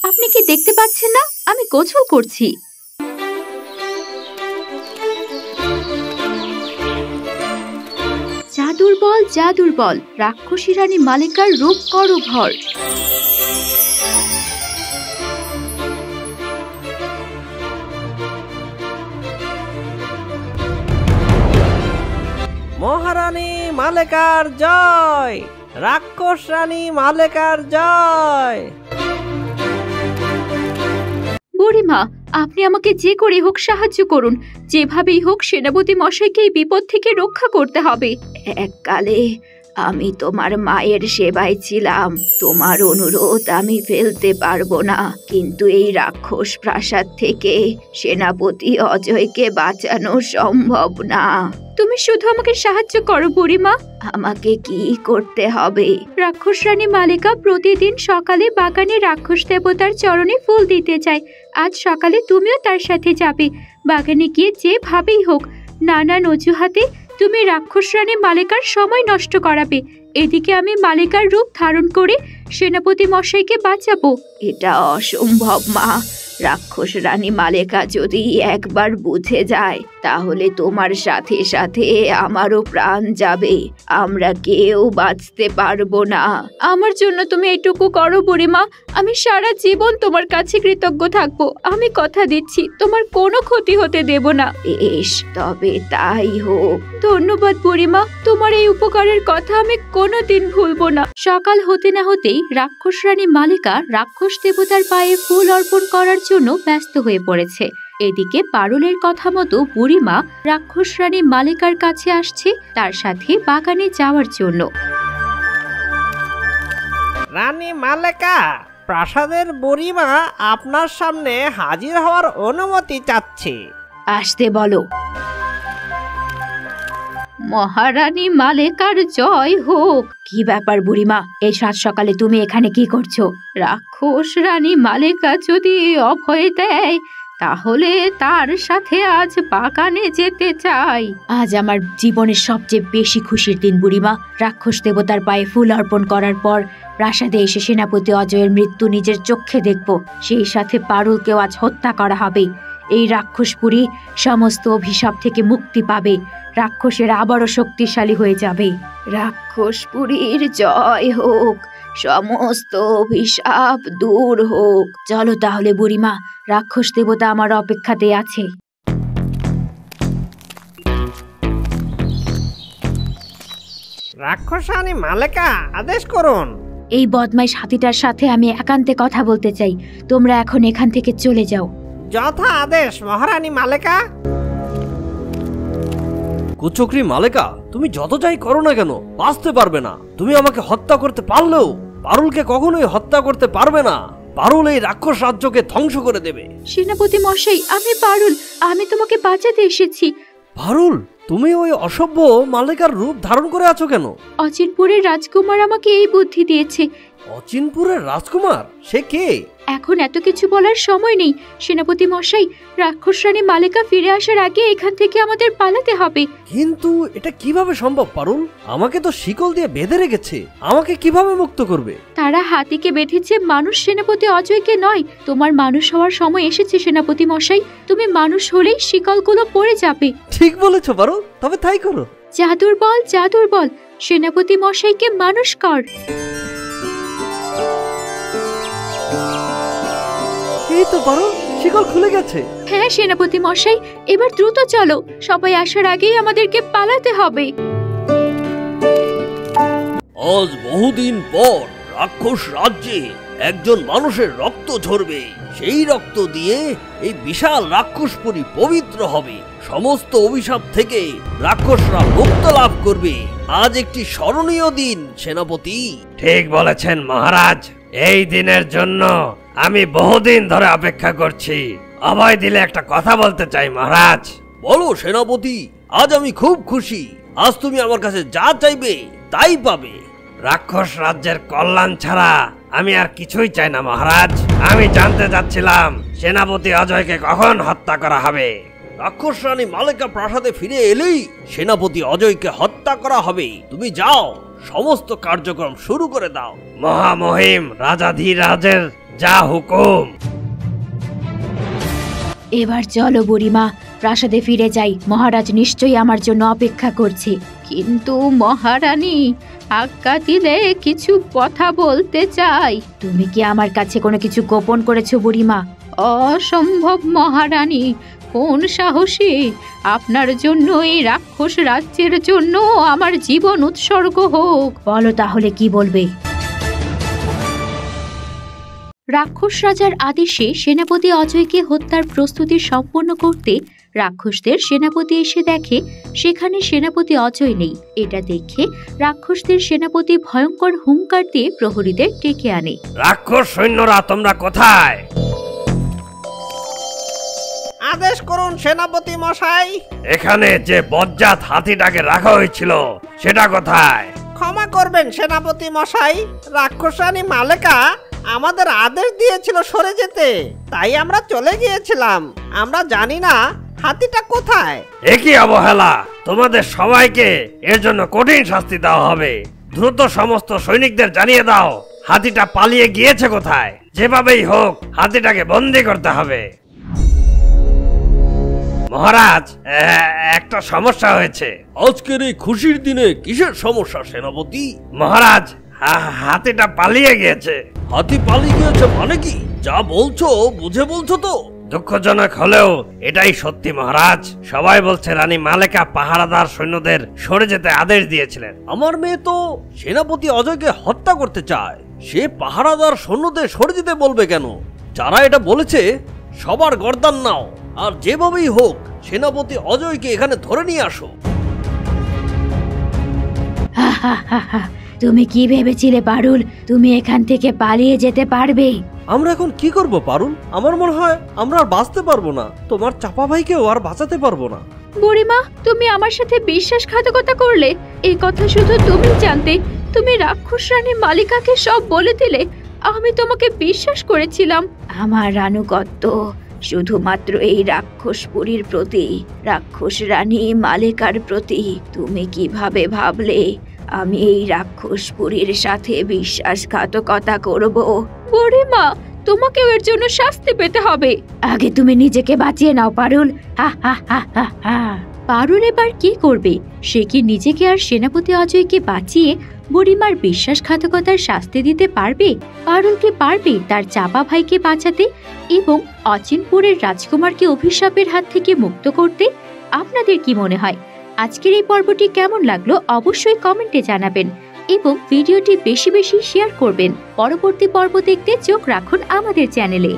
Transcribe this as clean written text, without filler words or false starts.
আপনি কি দেখতে পাচ্ছেন না আমি গোসল করছি? জাদুর বল, জাদুর বল, রাক্ষসী রানী মালিকার রূপ করো ভর। মহারানী মালেকার জয়, রাক্ষস রানী মালেকার জয়। বুড়িমা, আপনি আমাকে যে করে হোক সাহায্য করুন। যেভাবেই হোক সেনাপতি মশাইকে এই বিপদ থেকে রক্ষা করতে হবে। এককালে আমি তোমার মায়ের সেবায় ছিলাম, তোমার অনুরোধ আমি ফেলতে পারবো না, কিন্তু এই রাক্ষস প্রাসাদ থেকে সেনাপতি অজয়কে বাঁচানো সম্ভব না। তুমি শুধু আমাকে সাহায্য করো বুড়িমা। আমাকে কি করতে হবে? রাক্ষস রানী মালিকা প্রতিদিন সকালে বাগানে রাক্ষস দেবতার চরণে ফুল দিতে চায়। আজ সকালে তুমিও তার সাথে যাবে। বাগানে গিয়ে যেভাবেই হোক নানান অজুহাতে তুমি রাক্ষস রানী মালিকার সময় নষ্ট করাবে। এদিকে আমি মালিকার রূপ ধারণ করে সেনাপতি মশাইকে বাঁচাবো। এটা অসম্ভব মা। রাক্ষস রানী মালিকা যদি একবার বুঝে যায় তাহলে তোমার সাথে সাথে আমারও প্রাণ যাবে। আমরা কেউ বাঁচতে পারবো না। আমার জন্য তুমি এটুকু করো বুড়িমা। আমি সারা জীবন তোমার কাছে কৃতজ্ঞ থাকবো। আমি কথা দিচ্ছি তোমার কোনো ক্ষতি হতে দেব না। বেশ, তবে তাই হোক। ধন্যবাদ বুড়িমা, তোমার এই উপকারের কথা আমি কোনোদিন ভুলবো না। সকাল হতে না হতেই রাক্ষস রানী মালিকা রাক্ষস দেবতার পায়ে ফুল অর্পণ করার জন্য ব্যস্ত হয়ে পড়েছে। এদিকে পারুলের কথা মতো বুড়িমা রাক্ষস রানী মালিকার কাছে আসছে তার সাথে বাগানে যাওয়ার জন্য। রানী মালেকা, প্রাসাদের বুড়িমা আপনার সামনে হাজির হওয়ার অনুমতি চাচ্ছে। আসতে বলো। মহারানী মালেকার জয় হোক। কি ব্যাপার বুড়িমা, এই সাত সকালে তুমি এখানে কি করছো? রাক্ষস রানী মালেকা যদি অভয় দেয় তাহলে তার সাথে আজ বাগানে যেতে চাই। আজ আমার জীবনের সবচেয়ে বেশি খুশির দিন বুড়িমা। রাক্ষস দেবতার পায়ে ফুল অর্পণ করার পর প্রাসাদে এসে সেনাপতি অজয়ের মৃত্যু নিজের চোখে দেখব। সেই সাথে পারুলকেও আজ হত্যা করা হবে। এই রাক্ষসপুরী সমস্ত অভিশাপ থেকে মুক্তি পাবে। রাক্ষসের আবারও শক্তিশালী হয়ে যাবে। রাক্ষসপুরীর জয় হোক, সমস্ত অভিশাপ দূর হোক। চলো তাহলে বুড়িমা, রাক্ষস দেবতা আমার অপেক্ষাতে আছে। রাক্ষস রানী মালেকা, আদেশ করুন। এই বদমাইশ হাতিটার সাথে আমি একান্তে কথা বলতে চাই। তোমরা এখন এখান থেকে চলে যাও। যথা আদেশ মহারানী মালেকা। কুচক্রী মালেকা, তুমি যত যাই করো না কেন বাঁচতে পারবে না। তুমি আমাকে হত্যা করতে পারলেও পারুলকে কখনোই হত্যা করতে পারবে না। পারুল এই রাক্ষস রাজ্যকে ধ্বংস করে দেবে। সেনাপতি মশাই, আমি পারুল। আমি তোমাকে বাঁচাতে এসেছি। পারুল, তুমি ওই অসভ্য মালেকার রূপ ধারণ করে আছো কেন? অচিনপুরের রাজকুমার আমাকে এই বুদ্ধি দিয়েছে। অচিনপুরের রাজকুমার? সে কে? এখন এত কিছু বলার সময় নেই সেনাপতি মশাই। রাক্ষস রানী মালিকা ফিরে আসার আগে এখান থেকে আমাদের পালাতে হবে। কিন্তু এটা কিভাবে সম্ভব পারুল? আমাকে তো শিকল দিয়ে বেঁধে রেখেছে। আমাকে কিভাবে মুক্ত করবে? তারা হাতিকে বেঁধেছে, মানুষ সেনাপতি অজয়কে নয়। তোমার মানুষ হওয়ার সময় এসেছে সেনাপতি মশাই। তুমি মানুষ হলেই শিকলগুলো পড়ে যাবে। ঠিক বলেছো পারুল, তবে তাই করো। জাদুর বল, জাদুর বল, সেনাপতি মশাইকে মানুষ কর। এই তো পারুল, শিকল খুলে গেছে। হ্যাঁ সেনাপতি মশাই, এবার দ্রুত চলো। সবাই আসার আগেই আমাদেরকে পালাতে হবে। আজ বহুদিন পর রাক্ষস রাজ্যে একজন মানুষের রক্ত ঝরবে। সেই রক্ত দিয়ে এই বিশাল রাক্ষসপুরী পবিত্র হবে। সমস্ত অভিশাপ থেকে রাক্ষসরা মুক্ত লাভ করবে। আজ একটি স্মরণীয় দিন সেনাপতি। ঠিক বলেছেন মহারাজ। এই দিনের জন্য আমি বহুদিন ধরে অপেক্ষা করছি। অভয় দিলে একটা কথা বলতে চাই মহারাজ। বলো সেনাপতি, আজ আমি খুব খুশি। আজ তুমি আমার কাছে যা চাইবে তাই পাবে। রাক্ষস রাজ্যের কল্যাণ ছাড়া আমি আর কিছুই চাই না মহারাজ। আমি জানতে চাচ্ছিলাম সেনাপতি অজয়কে কখন হত্যা করা হবে। রাক্ষস রানী মালেকা প্রাসাদে ফিরে এলেই সেনাপতি অজয়কে হত্যা করা হবে। তুমি যাও, সমস্ত কার্যক্রম শুরু করে দাও। মহামহিম রাজাধিরাজের যা হুকুম। এবার চলো বুড়িমা, প্রাসাদে ফিরে যাই। মহারাজ নিশ্চয়ই আমার জন্য অপেক্ষা করছে। কিন্তু মহারানী, আজ্ঞা দিলে কিছু কথা বলতে চাই। তুমি কি আমার কাছে কোনো কিছু গোপন করেছো বুড়িমা? অসম্ভব মহারানী, কোন সাহসে? আপনার জন্য এই রাক্ষস রাজ্যের জন্য আমার জীবন উৎসর্গ হোক। বলো তাহলে কি বলবে? রাক্ষস রাজার আদেশে সেনাপতি অজয়কে হত্যার প্রস্তুতি সম্পন্ন করতে রাক্ষসদের সেনাপতি এসে দেখে সেখানে সেনাপতি অজয় নেই। এটা দেখে রাক্ষসদের সেনাপতি ভয়ঙ্কর হুঙ্কার দিয়ে প্রহরীদের ডেকে আনে। রাক্ষস সৈন্যরা তোমরা কোথায়? আদেশ করুন সেনাপতি মশাই। এখানে যে বজ্জাত হাতিটাকে রাখা হয়েছিল সেটা কোথায়? ক্ষমা করবেন সেনাপতি মশাই, রাক্ষসানী মালেকা আমাদের আদেশ দিয়েছিল সরে যেতে, তাই আমরা চলে গিয়েছিলাম। আমরা জানি না হাতিটা কোথায়। একই অবহেলা! তোমাদের সবাইকে এর জন্য কঠিন শাস্তি দেওয়া হবে। দ্রুত সমস্ত সৈনিকদের জানিয়ে দাও হাতিটা পালিয়ে গিয়েছে কোথায়। যেভাবেই হোক হাতিটাকে বন্দি করতে হবে। মহারাজ, একটা সমস্যা হয়েছে। আজকের এই খুশির দিনে কিসের সমস্যা সেনাপতি? মহারাজ, হাতিটা পালিয়ে গিয়েছে। হাতি পালিয়ে গিয়েছে মানে কি? যা বলছো বুঝে বলছো তো? দুঃখজনক হলেও এটাই সত্যি মহারাজ। সবাই বলছে রানী মালেকা পাহারাদার সৈন্যদের সরে যেতে আদেশ দিয়েছিলেন। আমার মেয়ে তো সেনাপতি অজয়কে হত্যা করতে চায়, সে পাহারাদার সৈন্যদের সরে যেতে বলবে কেন? যারা এটা বলেছে সবার গর্দান নাও, আর যেভাবেই হোক সেনাপতি অজয়কে এখানে ধরে নিয়ে আসো। তুমি কি ভেবেছিলে পারুল তুমি এখান থেকে পালিয়ে যেতে পারবে? আমরা এখন কি করব পারুল? আমার মনে হয় আমরা আর বাঁচতে পারবো না। তোমার চাপা ভাইকেও আর বাঁচাতে পারবো না। বুড়িমা, তুমি আমার সাথে বিশ্বাসঘাতকতা করলে। এই কথা শুধু তুমি জানতে। তুমি রাক্ষস রানী মালিকাকে সব বলে দিলে। আমি তোমাকে বিশ্বাস করেছিলাম। আমার আনুগত্য শুধুমাত্র এই রাক্ষসপুরীর প্রতি, রাক্ষস রানী মালিকার প্রতি। তুমি কিভাবে ভাবলে আমি এই রাক্ষসপুরীর সাথে বিশ্বাসঘাতকতা করব? বুড়িমা, তোমাকেও এর জন্য শাস্তি পেতে হবে। আগে তুমি নিজেকে বাঁচিয়ে নাও পারুল। হা হা হা হা হা। পারুল এবার কি করবে? সে কি নিজেকে আর সেনাপতি অজয়কে বাঁচিয়ে বুড়িমার বিশ্বাসঘাতকতার শাস্তি দিতে পারবে? পারুল কি পারবে তার চাপা ভাইকে বাঁচাতে এবং অচিনপুরের রাজকুমারকে অভিশাপের হাত থেকে মুক্ত করতে? আপনাদের কি মনে হয়? আজকের এই পর্বটি কেমন লাগলো অবশ্যই কমেন্টে জানাবেন এবং ভিডিওটি বেশি বেশি শেয়ার করবেন। পরবর্তী পর্ব দেখতে চোখ রাখুন আমাদের চ্যানেলে।